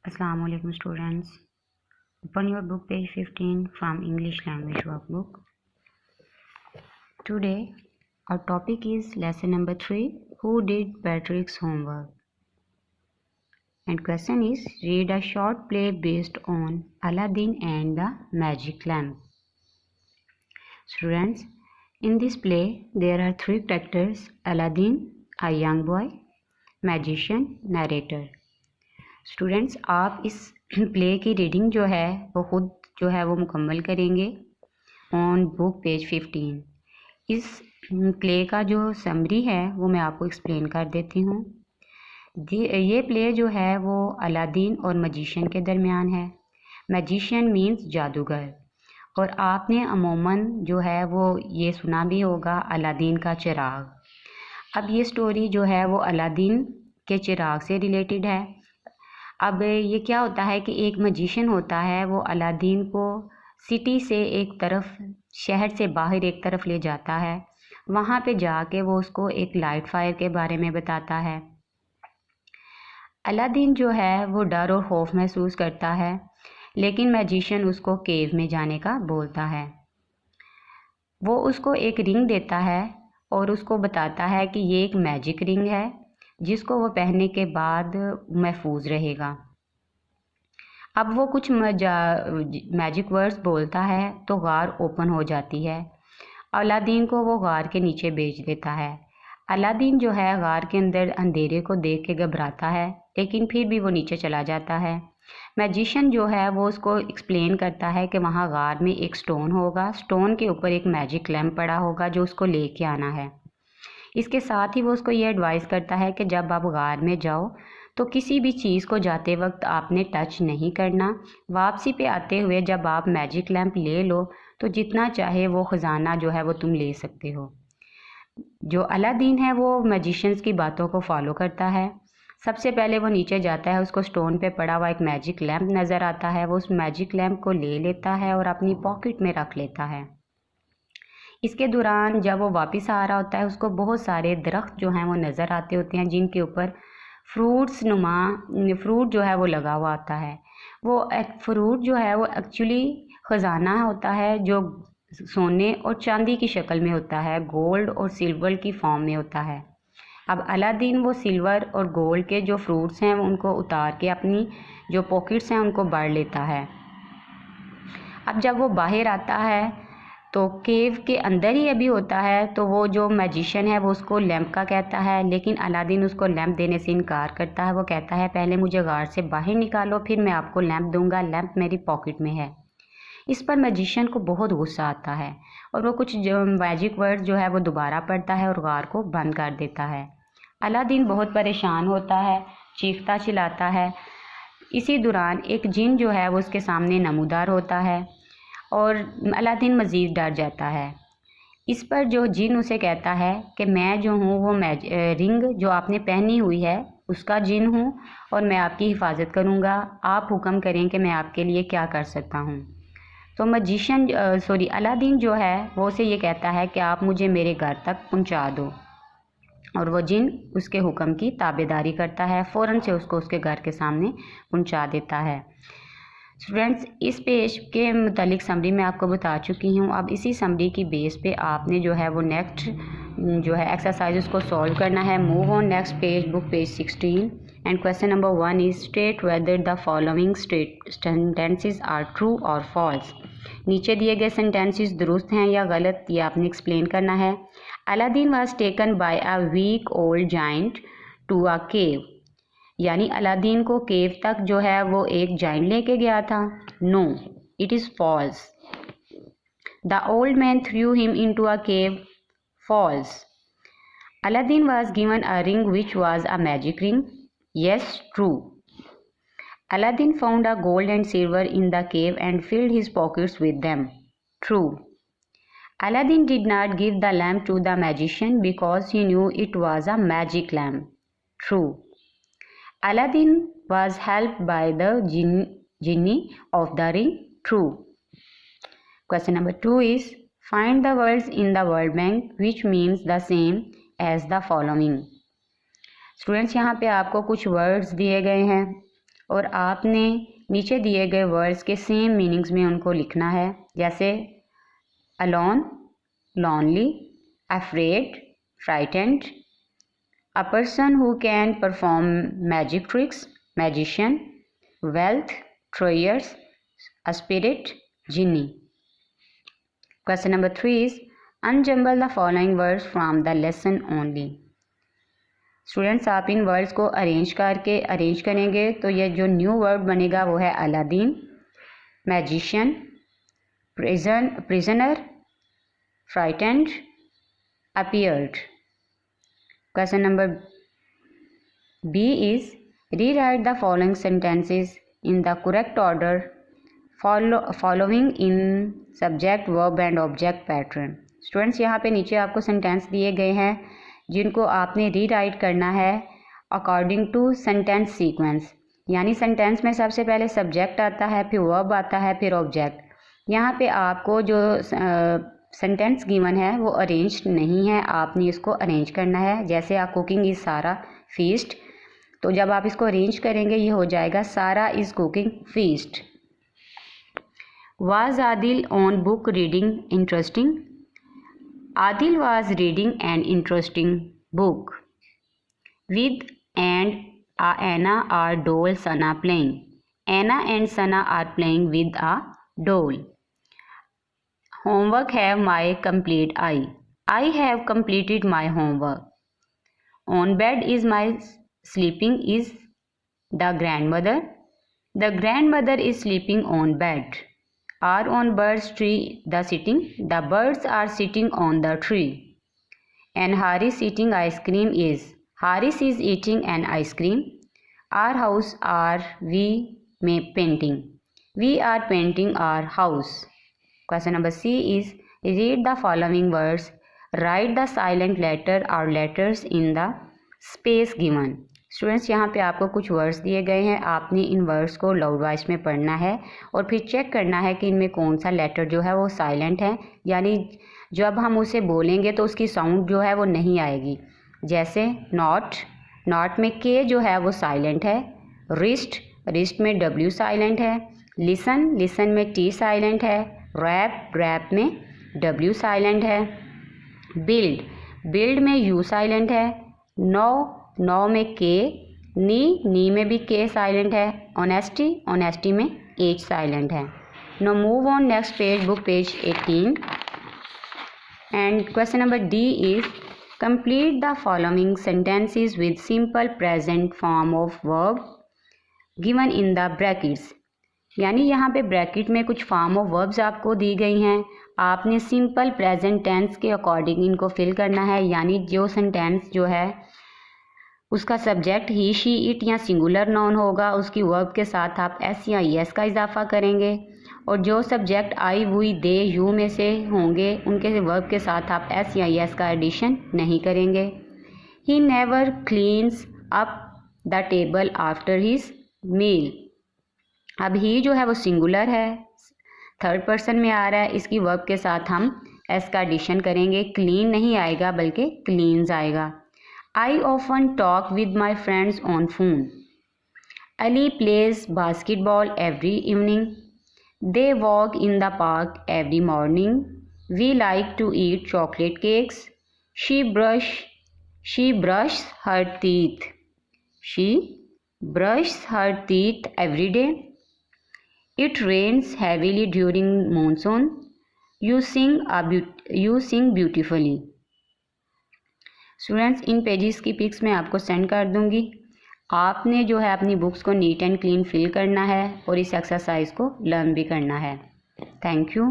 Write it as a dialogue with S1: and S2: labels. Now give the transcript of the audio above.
S1: Assalamu alaikum students. Open your book page 15 from English language workbook. Today our topic is lesson number 3. Who did Patrick's homework? And question is, read a short play based on Aladdin and the Magic Lamp. Students, in this play there are 3 characters: Aladdin, a young boy, magician, narrator. Students आप इस play की reading जो है वो खुद जो है वो मुकम्मल करेंगे ऑन बुक पेज 15। इस प्ले का जो समरी है वो मैं आपको एक्सप्लेन कर देती हूँ। ये प्ले जो है वो अलादीन और मजिशियन के दरमियान है। मजिशियन मीन्स जादूगर, और आपने अमूमन जो है वो ये सुना भी होगा अलादीन का चिराग। अब ये स्टोरी जो है वो अलादीन के चिराग से रिलेटेड है। अब ये क्या होता है कि एक मजिशियन होता है, वो अलादीन को सिटी से एक तरफ, शहर से बाहर एक तरफ ले जाता है। वहाँ पे जाके वो उसको एक लाइट फायर के बारे में बताता है। अलादीन जो है वो डर और खौफ महसूस करता है, लेकिन मैजिशियन उसको केव में जाने का बोलता है। वो उसको एक रिंग देता है और उसको बताता है कि ये एक मैजिक रिंग है जिसको वो पहनने के बाद महफूज रहेगा। अब वो कुछ मैजिक वर्ड्स बोलता है तो गार ओपन हो जाती है। अलादीन को वो गार के नीचे भेज देता है। अलादीन जो है गार के अंदर अंधेरे को देख के घबराता है, लेकिन फिर भी वो नीचे चला जाता है। मैजिशियन जो है वो उसको एक्सप्लेन करता है कि वहाँ गार में एक स्टोन होगा, स्टोन के ऊपर एक मैजिक लैम्प पड़ा होगा जो उसको लेके आना है। इसके साथ ही वो उसको ये एडवाइस करता है कि जब आप गार में जाओ तो किसी भी चीज़ को जाते वक्त आपने टच नहीं करना। वापसी पे आते हुए जब आप मैजिक लैम्प ले लो तो जितना चाहे वो ख़जाना जो है वो तुम ले सकते हो। जो अलादीन है वो मैजिशियंस की बातों को फॉलो करता है। सबसे पहले वो नीचे जाता है, उसको स्टोन पे पड़ा हुआ एक मैजिक लैम्प नज़र आता है। वो उस मैजिक लैम्प को ले लेता है और अपनी पॉकेट में रख लेता है। इसके दौरान जब वो वापस आ रहा होता है, उसको बहुत सारे दरख्त जो हैं वो नज़र आते होते हैं जिनके ऊपर फ्रूट जो है वो लगा हुआ आता है। वो एक फ्रूट जो है वो एक्चुअली ख़जाना होता है जो सोने और चांदी की शक्ल में होता है, गोल्ड और सिल्वर की फॉर्म में होता है। अब अलादीन वो सिल्वर और गोल्ड के जो फ्रूट्स हैं उनको उतार के अपनी जो पॉकेट्स हैं उनको भर लेता है। अब जब वो बाहर आता है तो केव के अंदर ही अभी होता है, तो वो जो मैजिशियन है वो उसको लैंप का कहता है, लेकिन अलादीन उसको लैंप देने से इनकार करता है। वो कहता है पहले मुझे गार से बाहर निकालो, फिर मैं आपको लैंप दूंगा, लैंप मेरी पॉकेट में है। इस पर मैजिशियन को बहुत गुस्सा आता है और वो कुछ जो मैजिक वर्ड जो है वो दोबारा पढ़ता है और गार को बंद कर देता है। अलादीन बहुत परेशान होता है, चीखता चिल्लाता है। इसी दौरान एक जिन जो है वो उसके सामने नमूदार होता है और अलादीन मज़ीद डर जाता है। इस पर जो जिन उसे कहता है कि मैं जो हूँ वो रिंग जो आपने पहनी हुई है उसका जिन हूँ और मैं आपकी हिफाजत करूँगा, आप हुक्म करें कि मैं आपके लिए क्या कर सकता हूँ। तो अलादीन जो है वो उसे ये कहता है कि आप मुझे मेरे घर तक पहुँचा दो, और वो जिन उसके हुक्म की ताबेदारी करता है, फ़ौरन से उसको उसके घर के सामने पहुँचा देता है। स्टूडेंट्स, इस पेज के मुतालिक समरी मैं आपको बता चुकी हूँ। अब इसी समरी की बेस पे आपने जो है वो नेक्स्ट जो है एक्सरसाइज उसको सॉल्व करना है। Move on next page, book page 16, and question number 1 is state whether the following sentences are true और फॉल्स। नीचे दिए गए सेंटेंसेस दुरुस्त हैं या गलत, ये आपने एक्सप्लेन करना है। Aladdin was taken by a weak old giant to a cave, यानी अलादीन को केव तक जो है वो एक जाइंट लेके गया था। No, it is false. The old man threw him into a cave, false. Aladdin was given a ring which was a magic ring, yes, true. Aladdin found a gold and silver in the cave and filled his pockets with them, true. Aladdin did not give the lamp to the magician because he knew it was a magic lamp, true. Aladdin was helped by the genie of the ring, true. Question number 2 is, find the words in the word bank which means the same as the following. Students, यहाँ पे आपको कुछ words दिए गए हैं और आपने नीचे दिए गए वर्ड्स के सेम मीनिंग्स में उनको लिखना है, जैसे alone, lonely, afraid, frightened, a person who can perform magic tricks, magician, wealth, treasures, a spirit, genie. Question number 3 is unjumble the following words from the lesson only. Students, आप इन words को arrange करेंगे तो ये जो new word बनेगा वो है Aladdin, magician, prisoner, frightened, appeared. Question number B is rewrite the following sentences in the correct order following in subject, verb and object pattern. Students, यहाँ पे नीचे आपको सेंटेंस दिए गए हैं जिनको आपने रीराइट करना है अकॉर्डिंग टू सेंटेंस सीक्वेंस। यानी सेंटेंस में सबसे पहले सब्जेक्ट आता है, फिर वर्ब आता है, फिर ऑब्जेक्ट। यहाँ पे आपको जो सेंटेंस गिवन है वो अरेंज नहीं है, आपने इसको अरेंज करना है। जैसे आप कुकिंग इज़ सारा फीस्ट, तो जब आप इसको अरेंज करेंगे ये हो जाएगा सारा is cooking feast. Was Adil on book reading interesting? Adil was reading an interesting book. With and Anna are doll Sana playing. Anna and Sana are playing with a doll. Homework have my complete I. I have completed my homework. On bed is my sleeping is the grandmother. The grandmother is sleeping on bed. Are on bird's tree the sitting? The birds are sitting on the tree. And Haris eating ice cream is? Haris is eating an ice cream. Our house are we painting? We are painting our house. Question number C is read the following words. Write the silent letter or letters in the space given. Students, यहाँ पे आपको कुछ words दिए गए हैं, आपने इन words को loud voice में पढ़ना है और फिर चेक करना है कि इनमें कौन सा लेटर जो है वो साइलेंट है, यानी जब हम उसे बोलेंगे तो उसकी साउंड जो है वो नहीं आएगी। जैसे नॉट, नॉट में के जो है वो साइलेंट है। रिस्ट, रिस्ट में डब्ल्यू साइलेंट है। लिसन, लिसन में टी साइलेंट है। रैप, रैप में डब्ल्यू साइलेंट है। बिल्ड, बिल्ड में यू साइलेंट है। नो, नौ में के। नी में भी के साइलेंट है। ऑनेस्टी, ऑनेस्टी में एच साइलेंट है। No move on next page, book page 18 and question number D is complete the following sentences with simple present form of verb given in the brackets. यानी यहाँ पे bracket में कुछ form of verbs आपको दी गई हैं, आपने सिंपल प्रेजेंट टेंस के अकॉर्डिंग इनको फिल करना है। यानी जो सेंटेंस जो है उसका सब्जेक्ट ही, शी, इट या सिंगुलर नाउन होगा, उसकी वर्ब के साथ आप एस या एस का इजाफा करेंगे। और जो subject I, we, they, you में से होंगे उनके वर्ब के साथ आप एस या एस का एडिशन नहीं करेंगे। He never cleans up the table after his meal. अब ही जो है वो सिंगुलर है, थर्ड पर्सन में आ रहा है, इसकी वर्ब के साथ हम एस का एडिशन करेंगे। क्लीन नहीं आएगा बल्कि क्लीन्स आएगा। I often talk with my friends on phone. Ali plays basketball every evening. They walk in the park every morning. We like to eat chocolate cakes. She brushes her teeth. She brushes her teeth every day. It rains heavily during monsoon. You sing beautifully. Students, in pages की pics मैं आपको send कर दूंगी। आपने जो है अपनी books को नीट एंड क्लीन फिल करना है और इस एक्सरसाइज को लर्न भी करना है। Thank you.